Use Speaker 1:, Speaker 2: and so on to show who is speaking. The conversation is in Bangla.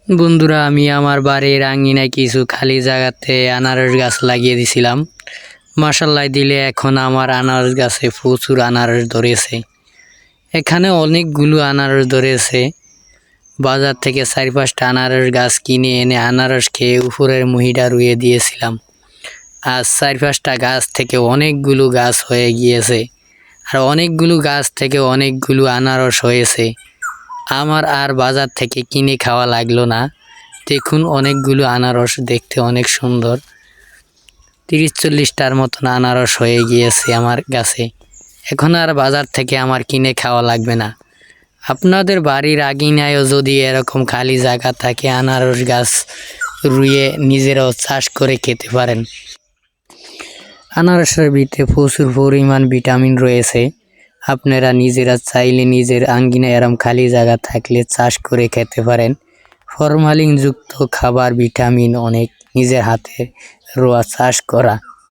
Speaker 1: বন্ধুরা, আমি আমার বাড়ির আঙিনায় কিছু খালি জায়গাতে আনারস গাছ লাগিয়ে দিছিলাম। মাশাআল্লাহ দিলে এখন আমার আনারস গাছে প্রচুর আনারস ধরেছে। এখানে অনেকগুলো আনারস ধরেছে। বাজার থেকে 4-5টা আনারস গাছ কিনে এনে আনারস খেয়ে উপরের মহিটা রুইয়ে দিয়েছিলাম। আজ 4-5টা গাছ থেকে অনেকগুলো গাছ হয়ে গিয়েছে, আর অনেকগুলো গাছ থেকে অনেকগুলো আনারস হয়েছে। আমার আর বাজার থেকে কিনে খাওয়া লাগলো না। দেখুন, অনেকগুলো আনারস, দেখতে অনেক সুন্দর। 30-40টার মতন আনারস হয়ে গিয়েছে আমার গাছে। এখন আর বাজার থেকে আমার কিনে খাওয়া লাগবে না। আপনাদের বাড়ির আঙিনায়ও যদি এরকম খালি জায়গা থাকে, আনারস গাছ রুইয়ে নিজেরাও চাষ করে খেতে পারেন। আনারসের ভিতরে প্রচুর পরিমাণ ভিটামিন রয়েছে। আপনারা নিজেরা চাইলে নিজের আঙ্গিনায় এরম খালি জায়গা থাকলে চাষ করে খেতে পারেন। ফরমালিনযুক্ত খাবার, ভিটামিন অনেক, নিজের হাতে রোয়া চাষ করা।